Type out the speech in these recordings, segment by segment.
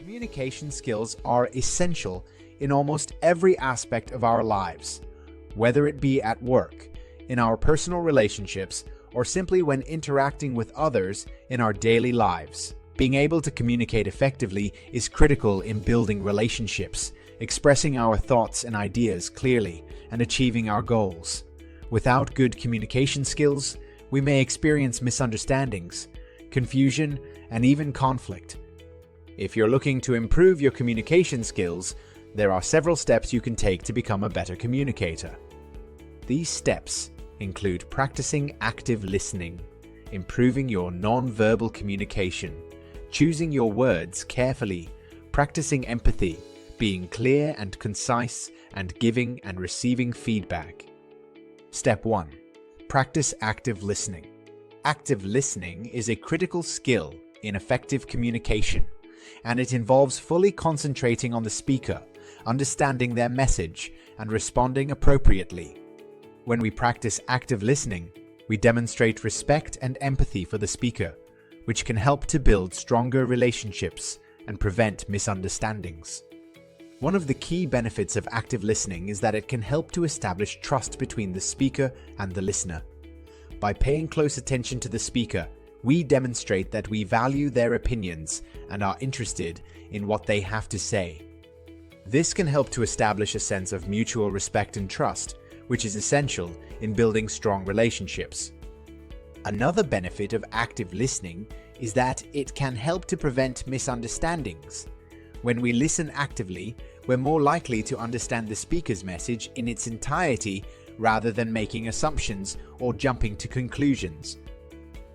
Communication skills are essential in almost every aspect of our lives, whether it be at work, in our personal relationships, or simply when interacting with others in our daily lives. Being able to communicate effectively is critical in building relationships, expressing our thoughts and ideas clearly, and achieving our goals. Without good communication skills, we may experience misunderstandings, confusion, and even conflict. If you're looking to improve your communication skills, there are several steps you can take to become a better communicator. These steps include practicing active listening, improving your non-verbal communication, choosing your words carefully, practicing empathy, being clear and concise, and giving and receiving feedback. Step 1. Practice active listening. Active listening is a critical skill in effective communication, and it involves fully concentrating on the speaker, understanding their message, and responding appropriately. When we practice active listening, we demonstrate respect and empathy for the speaker, which can help to build stronger relationships and prevent misunderstandings. One of the key benefits of active listening is that it can help to establish trust between the speaker and the listener. By paying close attention to the speaker, we demonstrate that we value their opinions and are interested in what they have to say. This can help to establish a sense of mutual respect and trust, which is essential in building strong relationships. Another benefit of active listening is that it can help to prevent misunderstandings. When we listen actively, we're more likely to understand the speaker's message in its entirety rather than making assumptions or jumping to conclusions.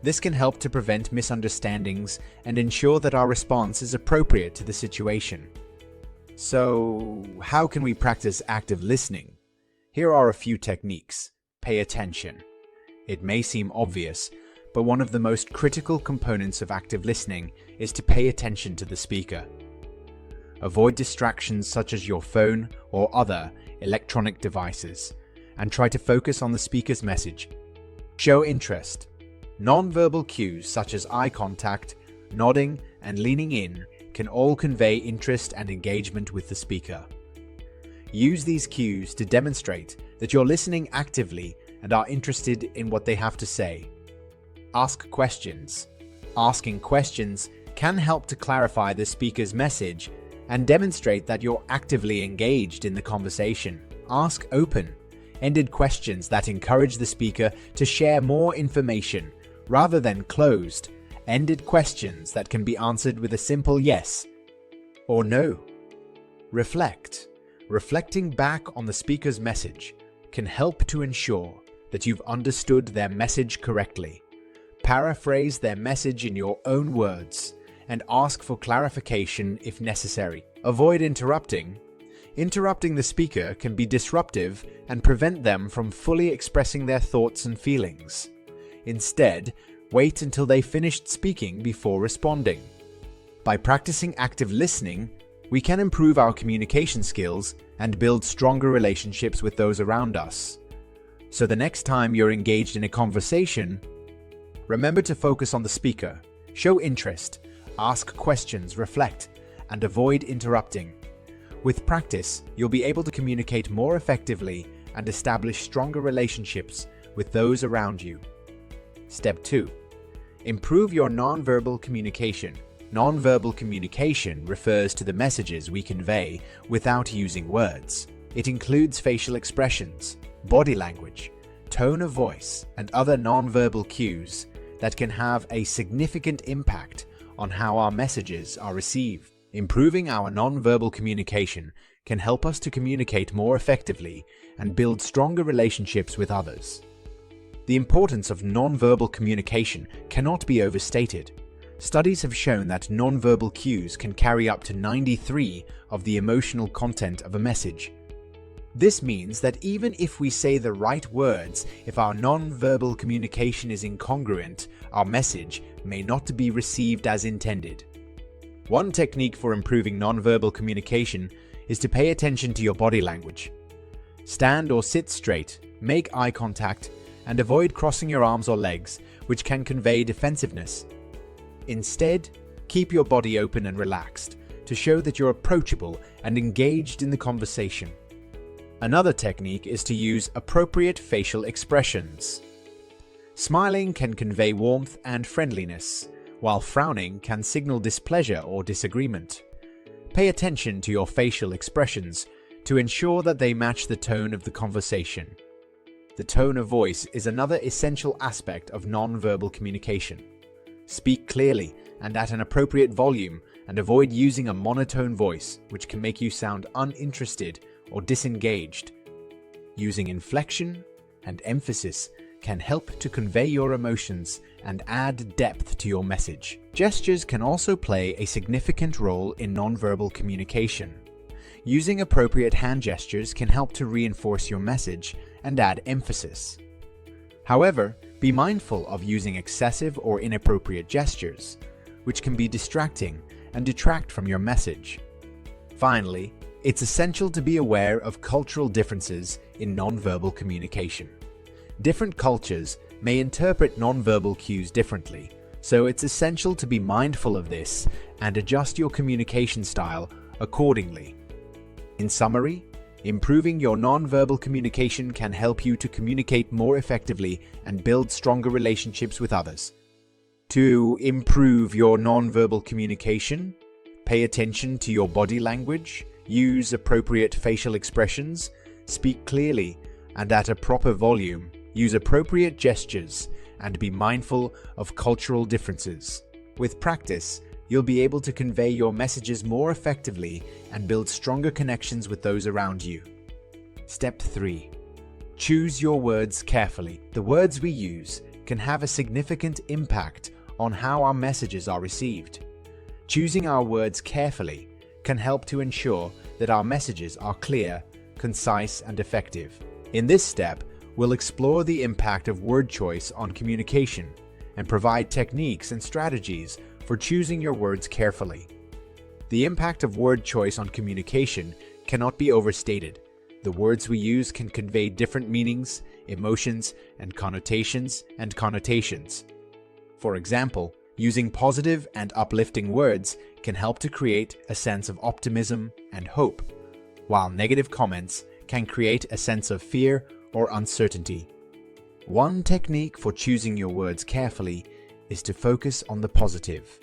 This can help to prevent misunderstandings and ensure that our response is appropriate to the situation. So, how can we practice active listening? Here are a few techniques. Pay attention. It may seem obvious, but one of the most critical components of active listening is to pay attention to the speaker. Avoid distractions such as your phone or other electronic devices, and try to focus on the speaker's message. Show interest. Non-verbal cues such as eye contact, nodding, and leaning in can all convey interest and engagement with the speaker. Use these cues to demonstrate that you're listening actively and are interested in what they have to say. Ask questions. Asking questions can help to clarify the speaker's message and demonstrate that you're actively engaged in the conversation. Ask open-ended questions that encourage the speaker to share more information rather than closed-ended questions that can be answered with a simple yes or no. Reflect. Reflecting back on the speaker's message can help to ensure that you've understood their message correctly. Paraphrase their message in your own words and ask for clarification if necessary. Avoid interrupting. Interrupting the speaker can be disruptive and prevent them from fully expressing their thoughts and feelings. Instead, wait until they finished speaking before responding. By practicing active listening, we can improve our communication skills and build stronger relationships with those around us. So the next time you're engaged in a conversation, remember to focus on the speaker, show interest, ask questions, reflect, and avoid interrupting. With practice, you'll be able to communicate more effectively and establish stronger relationships with those around you. Step 2. Improve your nonverbal communication. Nonverbal communication refers to the messages we convey without using words. It includes facial expressions, body language, tone of voice, and other nonverbal cues that can have a significant impact on how our messages are received. Improving our nonverbal communication can help us to communicate more effectively and build stronger relationships with others. The importance of nonverbal communication cannot be overstated. Studies have shown that nonverbal cues can carry up to 93% of the emotional content of a message. This means that even if we say the right words, if our nonverbal communication is incongruent, our message may not be received as intended. One technique for improving nonverbal communication is to pay attention to your body language. Stand or sit straight, make eye contact, and avoid crossing your arms or legs, which can convey defensiveness. Instead, keep your body open and relaxed to to show that you're approachable and engaged in the conversation. Another technique is to use appropriate facial expressions. Smiling can convey warmth and friendliness, while frowning can signal displeasure or disagreement. Pay attention to your facial expressions to ensure that they match the tone of the conversation. The tone of voice is another essential aspect of non-verbal communication. Speak clearly and at an appropriate volume, and avoid using a monotone voice, which can make you sound uninterested or disengaged. Using inflection and emphasis can help to convey your emotions and add depth to your message. Gestures can also play a significant role in nonverbal communication. Using appropriate hand gestures can help to reinforce your message and add emphasis. However, be mindful of using excessive or inappropriate gestures, which can be distracting and detract from your message. Finally, it's essential to be aware of cultural differences in nonverbal communication. Different cultures may interpret nonverbal cues differently, so it's essential to be mindful of this and adjust your communication style accordingly. In summary, improving your nonverbal communication can help you to communicate more effectively and build stronger relationships with others. To improve your nonverbal communication, pay attention to your body language, use appropriate facial expressions, speak clearly and at a proper volume, use appropriate gestures, and be mindful of cultural differences. With practice, you'll be able to convey your messages more effectively and build stronger connections with those around you. Step 3. Choose your words carefully. The words we use can have a significant impact on how our messages are received. Choosing our words carefully can help to ensure that our messages are clear, concise, and effective. In this step, we'll explore the impact of word choice on communication and provide techniques and strategies for choosing your words carefully. The impact of word choice on communication cannot be overstated. The words we use can convey different meanings, emotions, and connotations. For example, using positive and uplifting words can help to create a sense of optimism and hope, while negative comments can create a sense of fear or uncertainty. One technique for choosing your words carefully is to focus on the positive.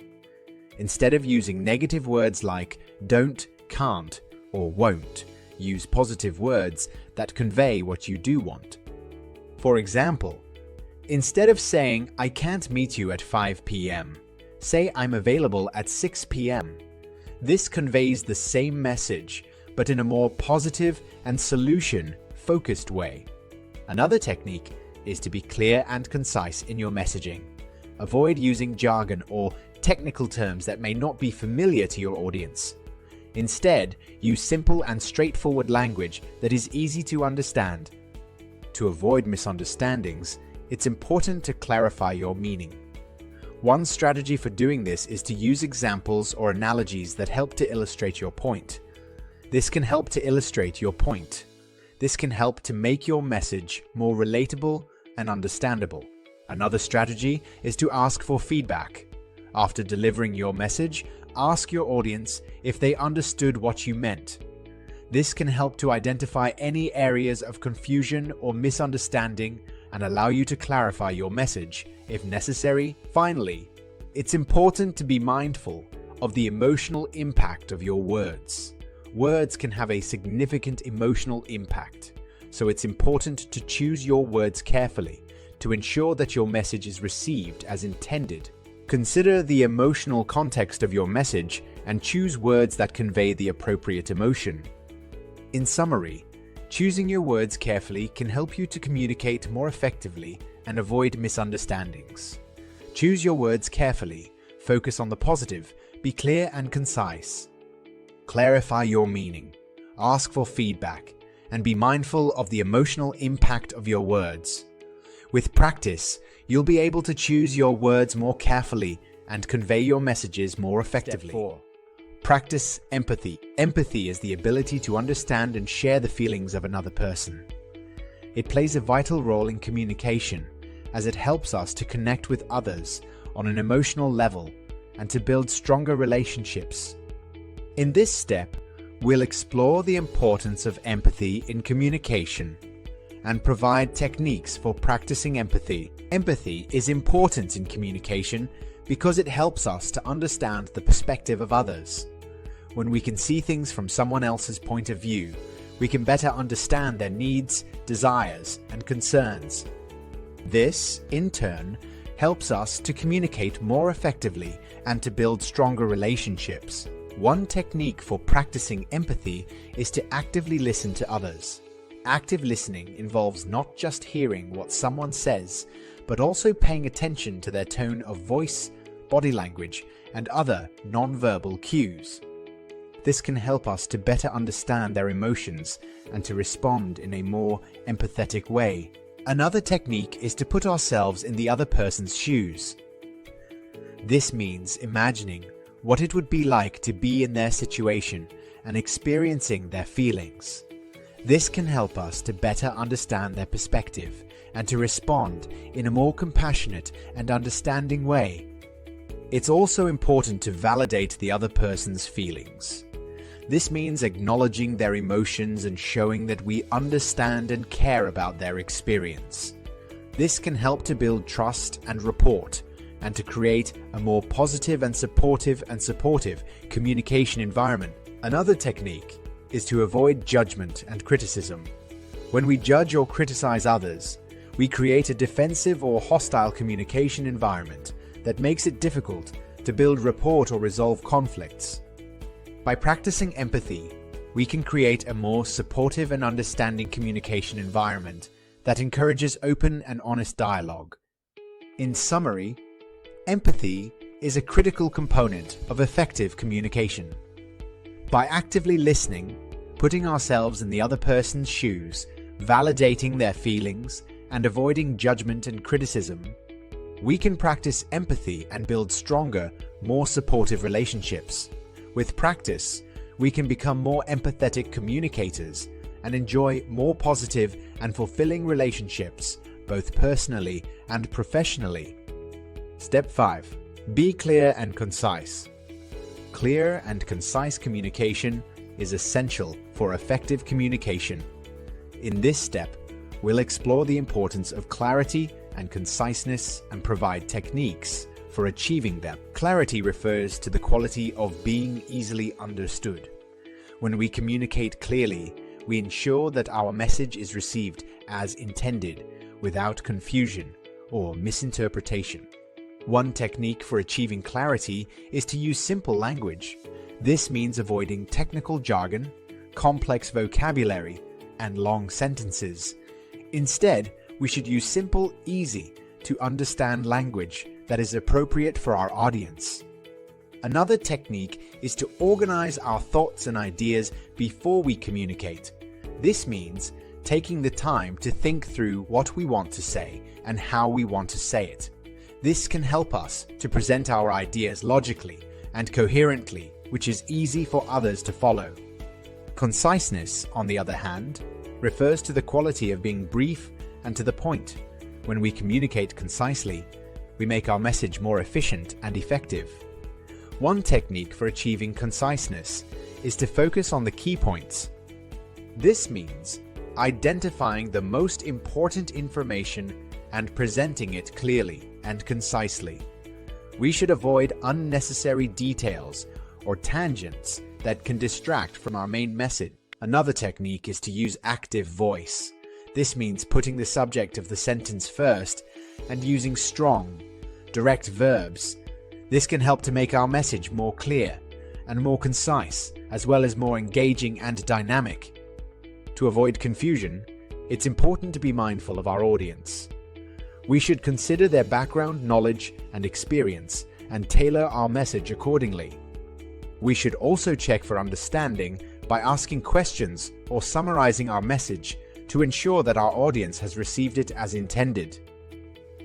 Instead of using negative words like don't, can't, or won't, use positive words that convey what you do want. For example, instead of saying I can't meet you at 5 p.m., say I'm available at 6 p.m. This conveys the same message, but in a more positive and solution-focused way. Another technique is to be clear and concise in your messaging. Avoid using jargon or technical terms that may not be familiar to your audience. Instead, use simple and straightforward language that is easy to understand. To avoid misunderstandings, it's important to clarify your meaning. One strategy for doing this is to use examples or analogies that help to illustrate your point. This can help to make your message more relatable and understandable. Another strategy is to ask for feedback. After delivering your message, ask your audience if they understood what you meant. This can help to identify any areas of confusion or misunderstanding and allow you to clarify your message if necessary. Finally, it's important to be mindful of the emotional impact of your words. Words can have a significant emotional impact, so it's important to choose your words carefully to ensure that your message is received as intended. Consider the emotional context of your message and choose words that convey the appropriate emotion. In summary, choosing your words carefully can help you to communicate more effectively and avoid misunderstandings. Choose your words carefully, focus on the positive, be clear and concise. Clarify your meaning, ask for feedback, and be mindful of the emotional impact of your words. With practice, you'll be able to choose your words more carefully and convey your messages more effectively. Step 4. Practice empathy. Empathy is the ability to understand and share the feelings of another person. It plays a vital role in communication as it helps us to connect with others on an emotional level and to build stronger relationships. In this step, we'll explore the importance of empathy in communication and provide techniques for practicing empathy. Empathy is important in communication because it helps us to understand the perspective of others. When we can see things from someone else's point of view, we can better understand their needs, desires, and concerns. This, in turn, helps us to communicate more effectively and to build stronger relationships. One technique for practicing empathy is to actively listen to others. Active listening involves not just hearing what someone says, but also paying attention to their tone of voice, body language, and other non-verbal cues. This can help us to better understand their emotions and to respond in a more empathetic way. Another technique is to put ourselves in the other person's shoes. This means imagining what it would be like to be in their situation and experiencing their feelings. This can help us to better understand their perspective and to respond in a more compassionate and understanding way. It's also important to validate the other person's feelings. This means acknowledging their emotions and showing that we understand and care about their experience. This can help to build trust and rapport and to create a more positive and supportive communication environment. Another technique is to avoid judgment and criticism. When we judge or criticize others, we create a defensive or hostile communication environment that makes it difficult to build rapport or resolve conflicts. By practicing empathy, we can create a more supportive and understanding communication environment that encourages open and honest dialogue. In summary, empathy is a critical component of effective communication. By actively listening, putting ourselves in the other person's shoes, validating their feelings, and avoiding judgment and criticism, we can practice empathy and build stronger, more supportive relationships. With practice, we can become more empathetic communicators and enjoy more positive and fulfilling relationships, both personally and professionally. Step 5. Be clear and concise. Clear and concise communication is essential for effective communication. In this step, we'll explore the importance of clarity and conciseness and provide techniques for achieving them. Clarity refers to the quality of being easily understood. When we communicate clearly, we ensure that our message is received as intended, without confusion or misinterpretation. One technique for achieving clarity is to use simple language. This means avoiding technical jargon, complex vocabulary, and long sentences. Instead, we should use simple, easy to understand language that is appropriate for our audience. Another technique is to organize our thoughts and ideas before we communicate. This means taking the time to think through what we want to say and how we want to say it. This can help us to present our ideas logically and coherently, which is easy for others to follow. Conciseness, on the other hand, refers to the quality of being brief and to the point. When we communicate concisely, we make our message more efficient and effective. One technique for achieving conciseness is to focus on the key points. This means identifying the most important information and presenting it clearly and concisely. We should avoid unnecessary details or tangents that can distract from our main message. Another technique is to use active voice. This means putting the subject of the sentence first and using strong, direct verbs. This can help to make our message more clear and more concise, as well as more engaging and dynamic. To avoid confusion, it's important to be mindful of our audience. We should consider their background, knowledge, and experience and tailor our message accordingly. We should also check for understanding by asking questions or summarizing our message to ensure that our audience has received it as intended.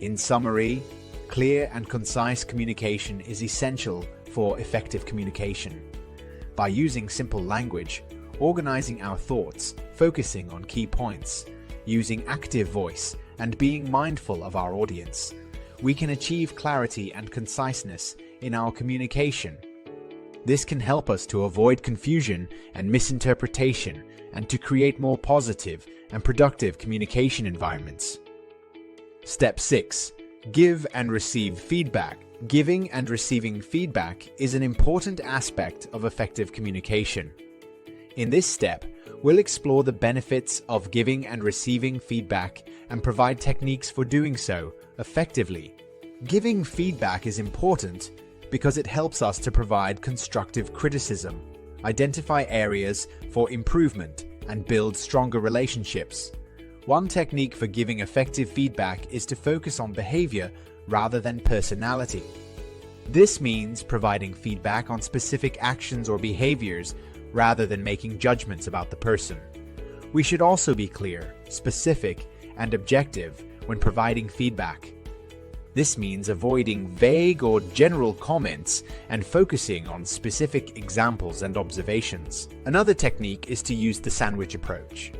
In summary, clear and concise communication is essential for effective communication. By using simple language, organizing our thoughts, focusing on key points, using active voice, and being mindful of our audience, we can achieve clarity and conciseness in our communication. This can help us to avoid confusion and misinterpretation and to create more positive and productive communication environments. Step 6. Give and receive feedback. Giving and receiving feedback is an important aspect of effective communication. In this step, we'll explore the benefits of giving and receiving feedback and provide techniques for doing so effectively. Giving feedback is important because it helps us to provide constructive criticism, identify areas for improvement, and build stronger relationships. One technique for giving effective feedback is to focus on behavior rather than personality. This means providing feedback on specific actions or behaviors rather than making judgments about the person. We should also be clear, specific, and objective when providing feedback. This means avoiding vague or general comments and focusing on specific examples and observations. Another technique is to use the sandwich approach.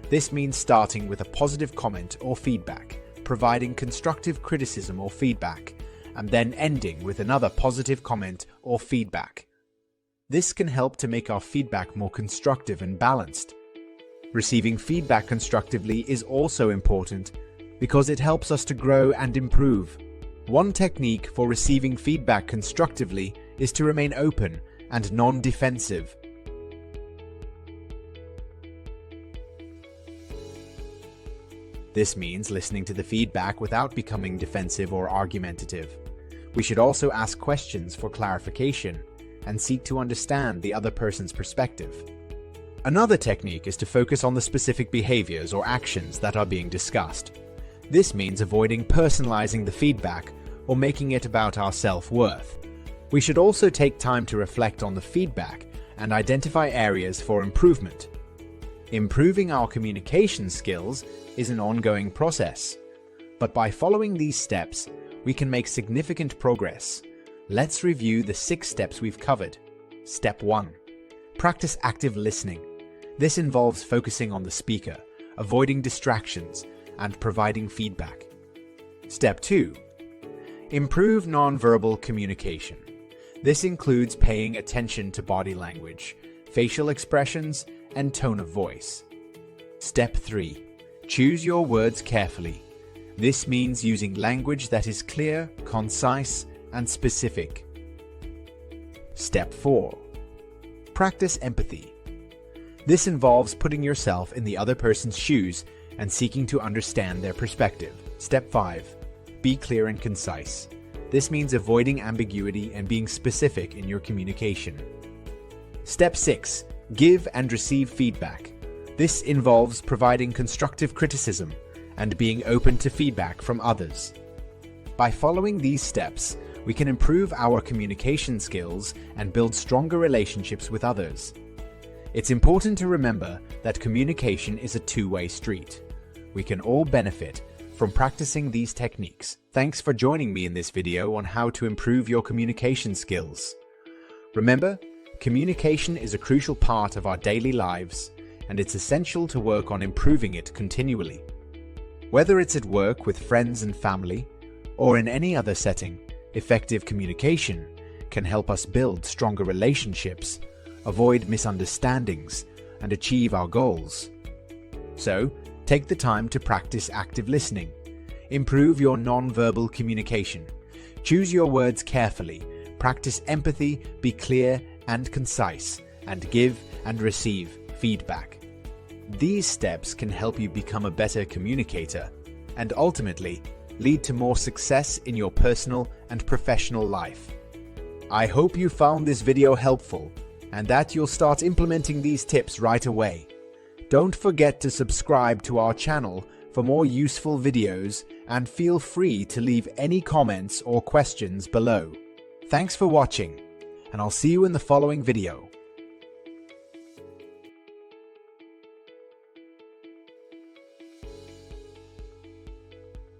This means starting with a positive comment or feedback, providing constructive criticism or feedback, and then ending with another positive comment or feedback. This can help to make our feedback more constructive and balanced. Receiving feedback constructively is also important because it helps us to grow and improve. One technique for receiving feedback constructively is to remain open and non-defensive. This means listening to the feedback without becoming defensive or argumentative. We should also ask questions for clarification and seek to understand the other person's perspective. Another technique is to focus on the specific behaviors or actions that are being discussed. This means avoiding personalizing the feedback or making it about our self-worth. We should also take time to reflect on the feedback and identify areas for improvement. Improving our communication skills is an ongoing process, but by following these steps, we can make significant progress. Let's review the 6 steps we've covered. Step 1. Practice active listening. This involves focusing on the speaker, avoiding distractions, and providing feedback. Step 2. Improve nonverbal communication. This includes paying attention to body language, facial expressions, and tone of voice. Step 3. Choose your words carefully. This means using language that is clear, concise, and specific. Step 4. Practice empathy. This involves putting yourself in the other person's shoes and seeking to understand their perspective. Step 5. Be clear and concise. This means avoiding ambiguity and being specific in your communication. Step 6. Give and receive feedback. This involves providing constructive criticism and being open to feedback from others. By following these steps, we can improve our communication skills and build stronger relationships with others. It's important to remember that communication is a two-way street. We can all benefit from practicing these techniques. Thanks for joining me in this video on how to improve your communication skills. Remember, communication is a crucial part of our daily lives, and it's essential to work on improving it continually. Whether it's at work with friends and family, or in any other setting, effective communication can help us build stronger relationships, avoid misunderstandings, and achieve our goals. So, take the time to practice active listening. Improve your non-verbal communication. Choose your words carefully. Practice empathy, be clear and concise, and give and receive feedback. These steps can help you become a better communicator and ultimately lead to more success in your personal and professional life. I hope you found this video helpful and that you'll start implementing these tips right away. Don't forget to subscribe to our channel for more useful videos and feel free to leave any comments or questions below. Thanks for watching, and I'll see you in the following video.